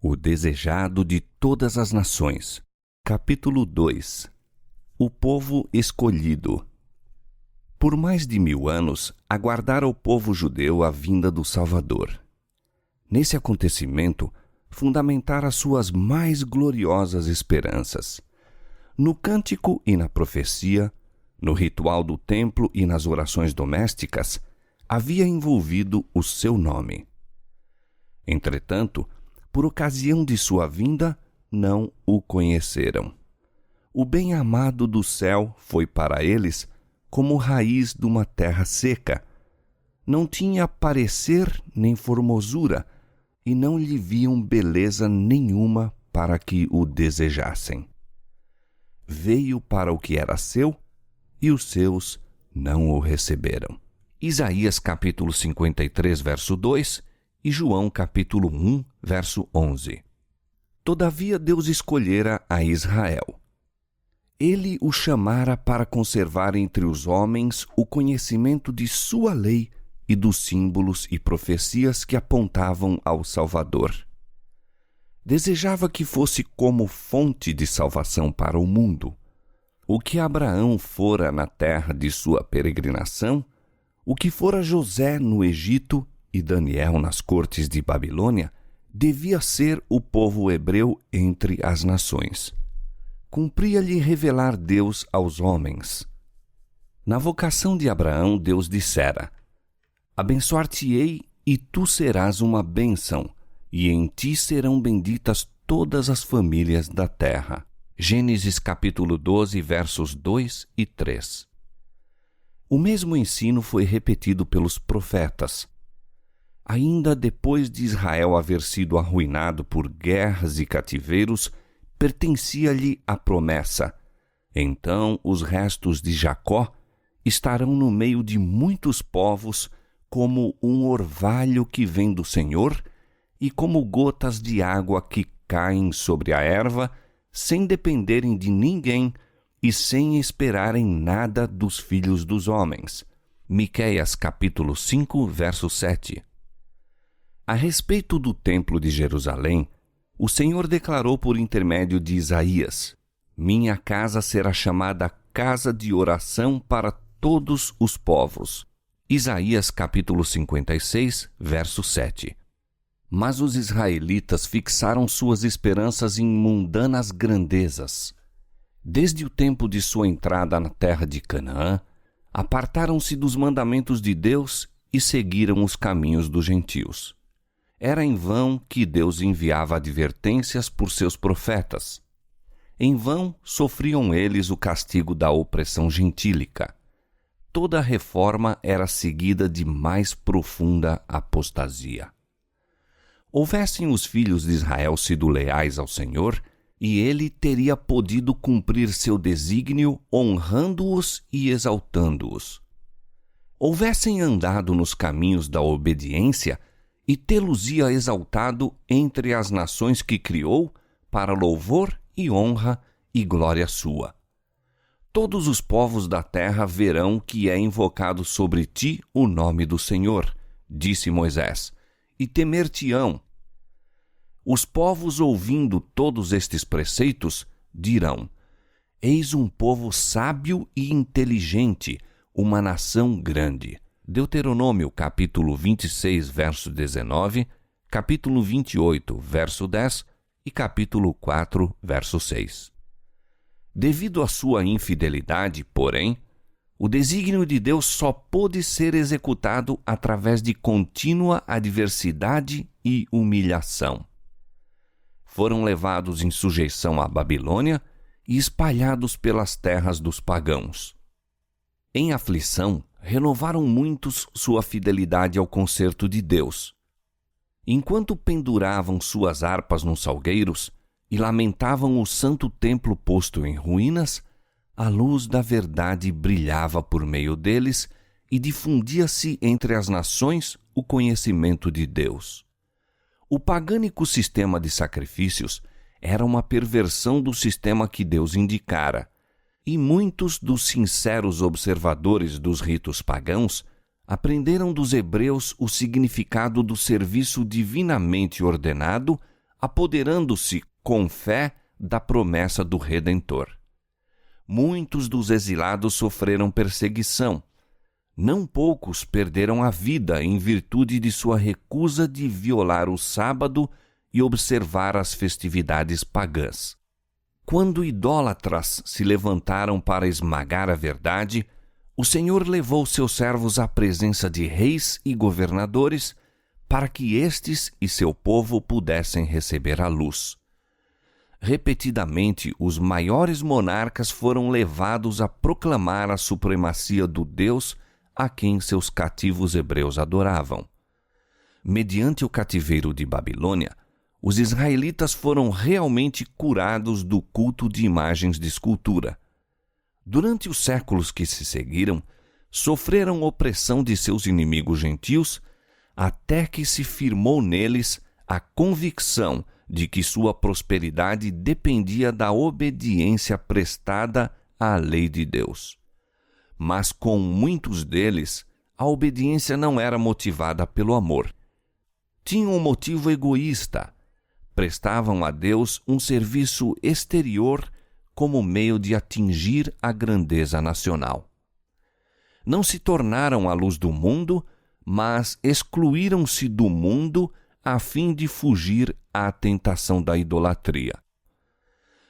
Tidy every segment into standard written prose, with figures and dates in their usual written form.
O desejado de todas as nações. Capítulo 2. O povo escolhido. Por mais de 1000 anos, aguardara o povo judeu a vinda do Salvador. Nesse acontecimento, fundamentara suas mais gloriosas esperanças. No cântico e na profecia, no ritual do templo e nas orações domésticas, havia envolvido o seu nome. Entretanto, por ocasião de sua vinda, não o conheceram. O bem-amado do céu foi para eles como raiz de uma terra seca. Não tinha parecer nem formosura, e não lhe viam beleza nenhuma para que o desejassem. Veio para o que era seu, e os seus não o receberam. Isaías capítulo 53, verso 2, e João capítulo 1, verso 11. Todavia Deus escolhera a Israel. Ele o chamara para conservar entre os homens o conhecimento de sua lei e dos símbolos e profecias que apontavam ao Salvador. Desejava que fosse como fonte de salvação para o mundo. O que Abraão fora na terra de sua peregrinação, o que fora José no Egito e Daniel nas cortes de Babilônia, devia ser o povo hebreu entre as nações. Cumpria-lhe revelar Deus aos homens. Na vocação de Abraão, Deus dissera: abençoar-te-ei e tu serás uma bênção, e em ti serão benditas todas as famílias da terra. Gênesis capítulo 12, versos 2 e 3. O mesmo ensino foi repetido pelos profetas. Ainda depois de Israel haver sido arruinado por guerras e cativeiros, pertencia-lhe a promessa: então os restos de Jacó estarão no meio de muitos povos, como um orvalho que vem do Senhor, e como gotas de água que caem sobre a erva, sem dependerem de ninguém e sem esperarem nada dos filhos dos homens. Miqueias capítulo 5, verso 7. A respeito do templo de Jerusalém, o Senhor declarou por intermédio de Isaías: minha casa será chamada casa de oração para todos os povos. Isaías capítulo 56, verso 7. Mas os israelitas fixaram suas esperanças em mundanas grandezas. Desde o tempo de sua entrada na terra de Canaã, apartaram-se dos mandamentos de Deus e seguiram os caminhos dos gentios. Era em vão que Deus enviava advertências por seus profetas. Em vão sofriam eles o castigo da opressão gentílica. Toda reforma era seguida de mais profunda apostasia. Houvessem os filhos de Israel sido leais ao Senhor, e ele teria podido cumprir seu desígnio honrando-os e exaltando-os. Houvessem andado nos caminhos da obediência, e tê-los-ia exaltado entre as nações que criou, para louvor e honra e glória sua. Todos os povos da terra verão que é invocado sobre ti o nome do Senhor, disse Moisés, e temer-te-ão. Os povos, ouvindo todos estes preceitos, dirão: eis um povo sábio e inteligente, uma nação grande. Deuteronômio capítulo 26, verso 19, capítulo 28, verso 10 e capítulo 4, verso 6. Devido à sua infidelidade, porém, o desígnio de Deus só pôde ser executado através de contínua adversidade e humilhação. Foram levados em sujeição à Babilônia e espalhados pelas terras dos pagãos. Em aflição, renovaram muitos sua fidelidade ao concerto de Deus. Enquanto penduravam suas harpas nos salgueiros e lamentavam o santo templo posto em ruínas, a luz da verdade brilhava por meio deles e difundia-se entre as nações o conhecimento de Deus. O pagânico sistema de sacrifícios era uma perversão do sistema que Deus indicara, e muitos dos sinceros observadores dos ritos pagãos aprenderam dos hebreus o significado do serviço divinamente ordenado apoderando-se com fé da promessa do Redentor. Muitos dos exilados sofreram perseguição. Não poucos perderam a vida em virtude de sua recusa de violar o sábado e observar as festividades pagãs. Quando idólatras se levantaram para esmagar a verdade, o Senhor levou seus servos à presença de reis e governadores para que estes e seu povo pudessem receber a luz. Repetidamente, os maiores monarcas foram levados a proclamar a supremacia do Deus a quem seus cativos hebreus adoravam. Mediante o cativeiro de Babilônia, os israelitas foram realmente curados do culto de imagens de escultura. Durante os séculos que se seguiram, sofreram opressão de seus inimigos gentios, até que se firmou neles a convicção de que sua prosperidade dependia da obediência prestada à lei de Deus. Mas com muitos deles, a obediência não era motivada pelo amor. Tinham um motivo egoísta. Prestavam a Deus um serviço exterior como meio de atingir a grandeza nacional. Não se tornaram a luz do mundo, mas excluíram-se do mundo a fim de fugir à tentação da idolatria.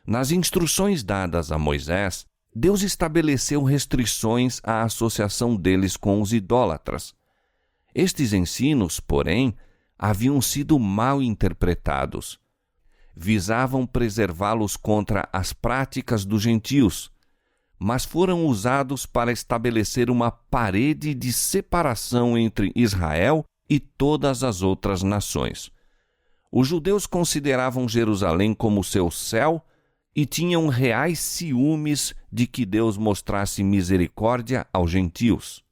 Nas instruções dadas a Moisés, Deus estabeleceu restrições à associação deles com os idólatras. Estes ensinos, porém, haviam sido mal interpretados. Visavam preservá-los contra as práticas dos gentios, mas foram usados para estabelecer uma parede de separação entre Israel e todas as outras nações. Os judeus consideravam Jerusalém como seu céu e tinham reais ciúmes de que Deus mostrasse misericórdia aos gentios.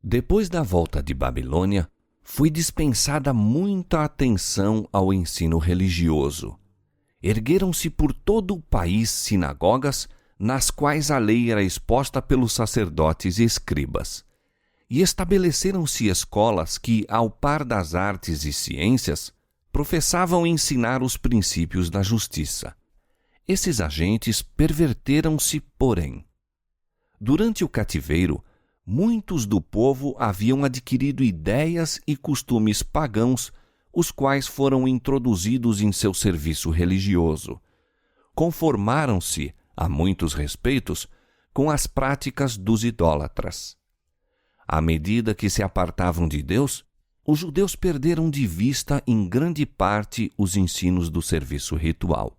Depois da volta de Babilônia, foi dispensada muita atenção ao ensino religioso. Ergueram-se por todo o país sinagogas, nas quais a lei era exposta pelos sacerdotes e escribas. E estabeleceram-se escolas que, ao par das artes e ciências, professavam ensinar os princípios da justiça. Esses agentes perverteram-se, porém. Durante o cativeiro, muitos do povo haviam adquirido ideias e costumes pagãos, os quais foram introduzidos em seu serviço religioso. Conformaram-se, a muitos respeitos, com as práticas dos idólatras. À medida que se apartavam de Deus, os judeus perderam de vista em grande parte os ensinos do serviço ritual.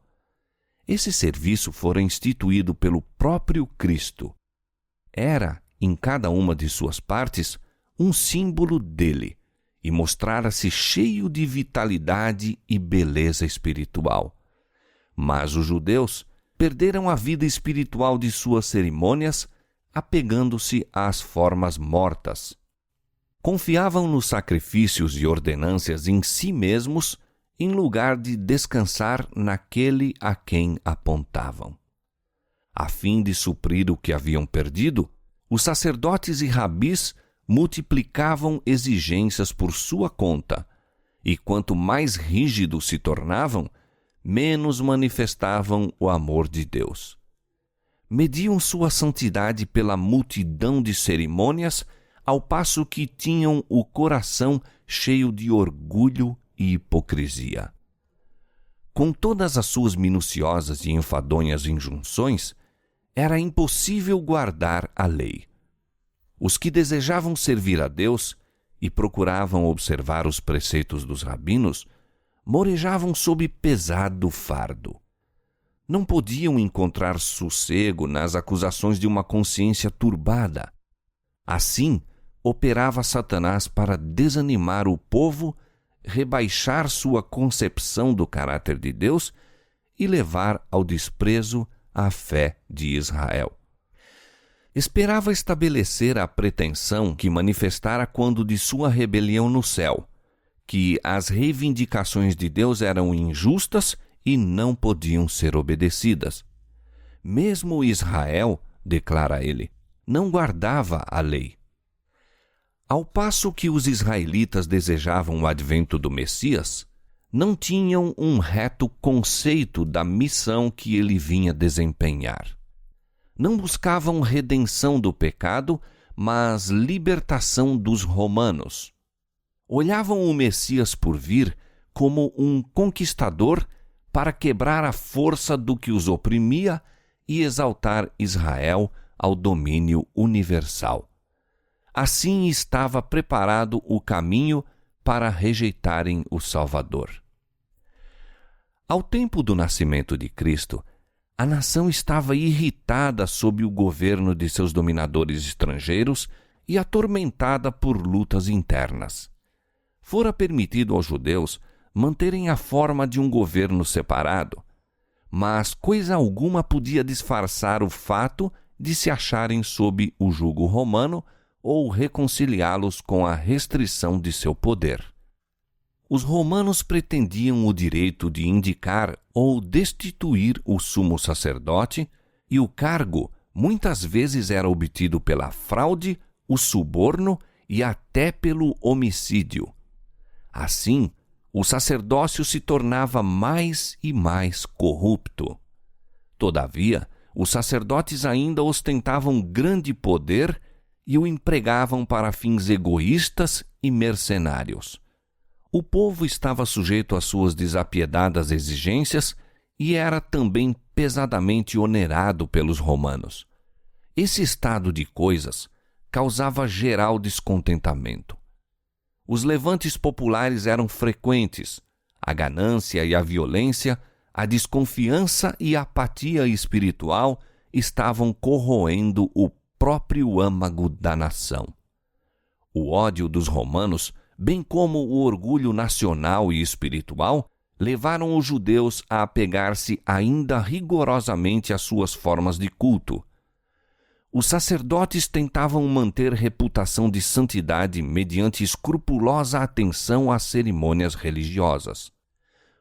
Esse serviço fora instituído pelo próprio Cristo. Era, em cada uma de suas partes, um símbolo dele, e mostrara-se cheio de vitalidade e beleza espiritual. Mas os judeus perderam a vida espiritual de suas cerimônias, apegando-se às formas mortas. Confiavam nos sacrifícios e ordenâncias em si mesmos, em lugar de descansar naquele a quem apontavam. A fim de suprir o que haviam perdido, os sacerdotes e rabis multiplicavam exigências por sua conta, e quanto mais rígidos se tornavam, menos manifestavam o amor de Deus. Mediam sua santidade pela multidão de cerimônias, ao passo que tinham o coração cheio de orgulho e hipocrisia. Com todas as suas minuciosas e enfadonhas injunções, era impossível guardar a lei. Os que desejavam servir a Deus e procuravam observar os preceitos dos rabinos, morejavam sob pesado fardo. Não podiam encontrar sossego nas acusações de uma consciência turbada. Assim, operava Satanás para desanimar o povo, rebaixar sua concepção do caráter de Deus e levar ao desprezo a fé de Israel. Esperava estabelecer a pretensão que manifestara quando de sua rebelião no céu, que as reivindicações de Deus eram injustas e não podiam ser obedecidas. Mesmo Israel, declara ele, não guardava a lei. Ao passo que os israelitas desejavam o advento do Messias, não tinham um reto conceito da missão que ele vinha desempenhar. Não buscavam redenção do pecado, mas libertação dos romanos. Olhavam o Messias por vir como um conquistador para quebrar a força do que os oprimia e exaltar Israel ao domínio universal. Assim estava preparado o caminho para rejeitarem o Salvador. Ao tempo do nascimento de Cristo, a nação estava irritada sob o governo de seus dominadores estrangeiros e atormentada por lutas internas. Fora permitido aos judeus manterem a forma de um governo separado, mas coisa alguma podia disfarçar o fato de se acharem sob o jugo romano ou reconciliá-los com a restrição de seu poder. Os romanos pretendiam o direito de indicar ou destituir o sumo sacerdote, e o cargo muitas vezes era obtido pela fraude, o suborno e até pelo homicídio. Assim, o sacerdócio se tornava mais e mais corrupto. Todavia, os sacerdotes ainda ostentavam grande poder e o empregavam para fins egoístas e mercenários. O povo estava sujeito às suas desapiedadas exigências e era também pesadamente onerado pelos romanos. Esse estado de coisas causava geral descontentamento. Os levantes populares eram frequentes, a ganância e a violência, a desconfiança e a apatia espiritual estavam corroendo o próprio âmago da nação. O ódio dos romanos, bem como o orgulho nacional e espiritual, levaram os judeus a apegar-se ainda rigorosamente às suas formas de culto. Os sacerdotes tentavam manter reputação de santidade mediante escrupulosa atenção às cerimônias religiosas.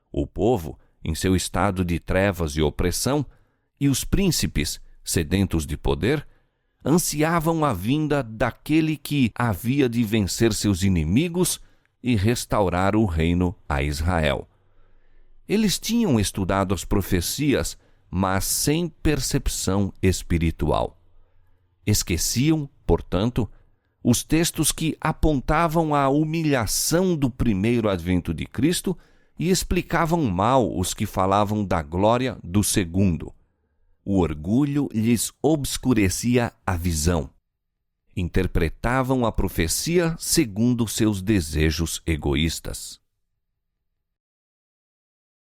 O povo, em seu estado de trevas e opressão, e os príncipes, sedentos de poder, ansiavam a vinda daquele que havia de vencer seus inimigos e restaurar o reino a Israel. Eles tinham estudado as profecias, mas sem percepção espiritual. Esqueciam, portanto, os textos que apontavam a humilhação do primeiro advento de Cristo e explicavam mal os que falavam da glória do segundo. O orgulho lhes obscurecia a visão. Interpretavam a profecia segundo seus desejos egoístas.